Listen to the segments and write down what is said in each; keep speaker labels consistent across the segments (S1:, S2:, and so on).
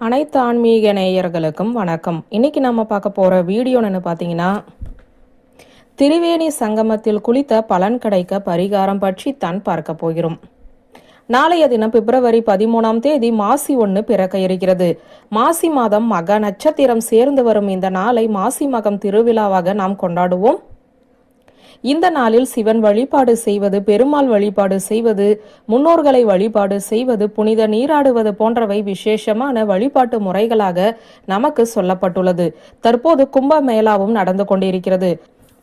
S1: அனைத்து ஆன்மீக நேயர்களுக்கும் வணக்கம். இன்னைக்கு நம்ம பார்க்க போற வீடியோன்னு பார்த்தீங்கன்னா, திரிவேணி சங்கமத்தில் குளித்த பலன் கிடைக்க பரிகாரம் பற்றி தான் பார்க்க போகிறோம். நாளைய தினம் பிப்ரவரி 13ஆம் தேதி மாசி 1 பிறக்க இருக்கிறது. மாசி மாதம் மக நட்சத்திரம் சேர்ந்து வரும் இந்த நாளை மாசி மகம் திருவிழாவாக நாம் கொண்டாடுவோம். இந்த நாளில் சிவன் வழிபாடு செய்வது, பெருமாள் வழிபாடு செய்வது, முன்னோர்களை வழிபாடு செய்வது, புனித நீராடுவது போன்றவை விசேஷமான வழிபாட்டு முறைகளாக நமக்கு சொல்லப்பட்டுள்ளது. தற்போது கும்ப மேளாவும் நடந்து கொண்டிருக்கிறது.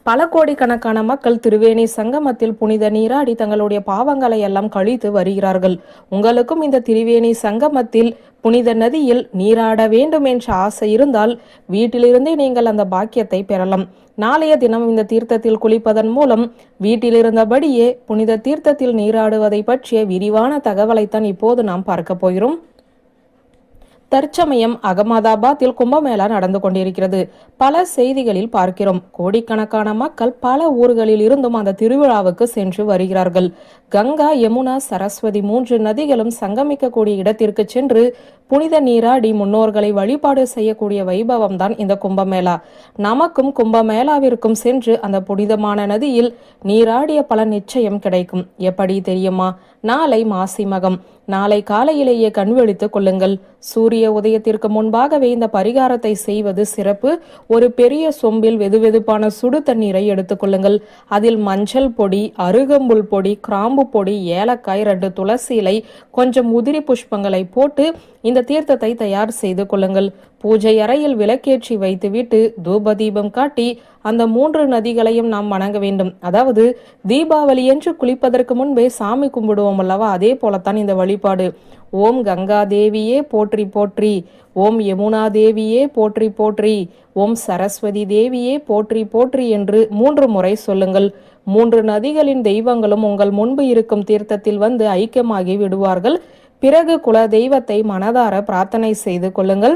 S1: பல கோடிக்கணக்கான மக்கள் திருவேணி சங்கமத்தில் புனித நீராடி தங்களுடைய பாவங்களை எல்லாம் கழித்து வருகிறார்கள். உங்களுக்கும் இந்த திரிவேணி சங்கமத்தில் புனித நதியில் நீராட வேண்டும் என்ற ஆசை இருந்தால் வீட்டிலிருந்தே நீங்கள் அந்த பாக்கியத்தை பெறலாம். நாளைய தினம் இந்த தீர்த்தத்தில் குளிப்பதன் மூலம் வீட்டிலிருந்தபடியே புனித தீர்த்தத்தில் நீராடுவதை பற்றிய விரிவான தகவலைத்தான் இப்போது நாம் பார்க்க போகிறோம். தற்சமயம் அகமதாபாத்தில் கும்பமேளா நடந்து கொண்டிருக்கிறது. பல செய்திகளில் பார்க்கிறோம், கோடிக்கணக்கான மக்கள் பல ஊர்களில் இருந்தும் அந்த திருவிழாவுக்கு சென்று வருகிறார்கள். கங்கா, யமுனா, சரஸ்வதி 3 நதிகளும் சங்கமிக்கக்கூடிய இடத்திற்கு சென்று புனித நீராடி முன்னோர்களை வழிபாடு செய்யக்கூடிய வைபவம் தான் இந்த கும்பமேளா. நமக்கும் கும்பமேளாவிற்கும் சென்று அந்த புனிதமான நதியில் நீராடிய பலன் நிச்சயம் கிடைக்கும். எப்படி தெரியுமா? நாளை மாசி மகம். நாளை காலையிலேயே கண் விழித்துக் கொள்ளுங்கள். சூரிய உதயத்திற்கு முன்பாகவே இந்த பரிகாரத்தை செய்வது சிறப்பு. ஒரு பெரிய சொம்பில் வெதுவெதுப்பான சுடு தண்ணீரை எடுத்துக்கொள்ளுங்கள். அதில் மஞ்சள் பொடி, அருகம்புல் பொடி, கிராம்பு பொடி, ஏலக்காய், 2 துளசி இலை, கொஞ்சம் உதிரி புஷ்பங்களை போட்டு இந்த தீர்த்தத்தை தயார் செய்து கொள்ளுங்கள். பூஜை அறையில் விளக்கேற்றி வைத்துவிட்டு தூப தீபம் காட்டி அந்த 3 நதிகளையும் நாம் வணங்க வேண்டும். அதாவது தீபாவளி என்று குளிப்பதற்கு முன்பே சாமி கும்பிடுவோம் அல்லவா, அதே போலத்தான் இந்த வழிபாடு. ஓம் கங்கா தேவியே போற்றி போற்றி, ஓம் யமுனா தேவியே போற்றி போற்றி, ஓம் சரஸ்வதி தேவியே போற்றி போற்றி என்று 3 முறை சொல்லுங்கள். 3 நதிகளின் தெய்வங்களும் உங்கள் முன்பு இருக்கும் தீர்த்தத்தில் வந்து ஐக்கியமாகி விடுவார்கள். பிறகு குல தெய்வத்தை மனதார பிரார்த்தனை செய்து கொள்ளுங்கள்.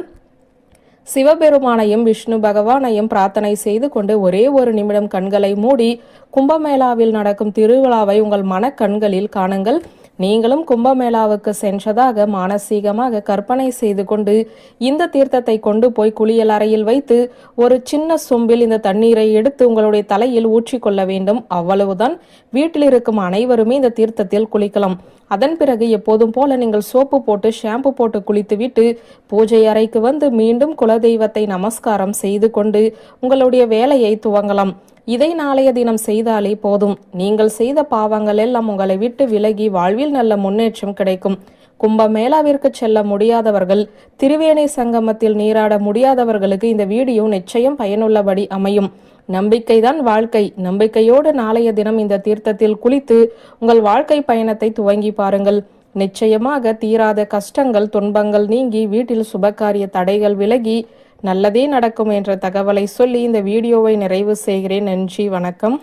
S1: சிவபெருமானையும் விஷ்ணு பகவானையும் பிரார்த்தனை செய்து கொண்டு ஒரே ஒரு நிமிடம் கண்களை மூடி கும்பமேளாவில் நடக்கும் திருவிழாவை உங்கள் மனக்கண்களில் காணுங்கள். நீங்களும் கும்பமேளாவுக்கு சென்றதாக மானசீகமாக கற்பனை செய்து கொண்டு இந்த தீர்த்தத்தை கொண்டு போய் குளியல் அறையில் வைத்து ஒரு சின்ன சொம்பில் இந்த தண்ணீரை எடுத்து உங்களுடைய தலையில் ஊற்றிக்கொள்ள வேண்டும். அவ்வளவுதான். வீட்டில் இருக்கும் அனைவருமே இந்த தீர்த்தத்தில் குளிக்கலாம். அதன் பிறகு எப்போதும் போல நீங்கள் சோப்பு போட்டு ஷாம்பு போட்டு குளித்துவிட்டு பூஜை அறைக்கு வந்து மீண்டும் குலதெய்வத்தை நமஸ்காரம் செய்து கொண்டு உங்களுடைய வேலையை துவங்கலாம். இதை நாளைய தினம் செய்தாலே போதும். நீங்கள் செய்த பாவங்கள் எல்லாம் உங்களை விட்டு விலகி வாழ்வில் நல்ல முன்னேற்றம் கிடைக்கும். கும்பமேளாவிற்கு செல்ல முடியாதவர்கள், திரிவேணி சங்கமத்தில் நீராட முடியாதவர்களுக்கு இந்த வீடியோ நிச்சயம் பயனுள்ளபடி அமையும். நம்பிக்கைதான் வாழ்க்கை. நம்பிக்கையோடு நாளைய தினம் இந்த தீர்த்தத்தில் குளித்து உங்கள் வாழ்க்கை பயணத்தை துவங்கி பாருங்கள். நிச்சயமாக தீராத கஷ்டங்கள், துன்பங்கள் நீங்கி வீட்டில் சுபகாரிய தடைகள் விலகி நல்லதே நடக்கும் என்ற தகவலை சொல்லி இந்த வீடியோவை நிறைவு செய்கிறேன். நன்றி, வணக்கம்.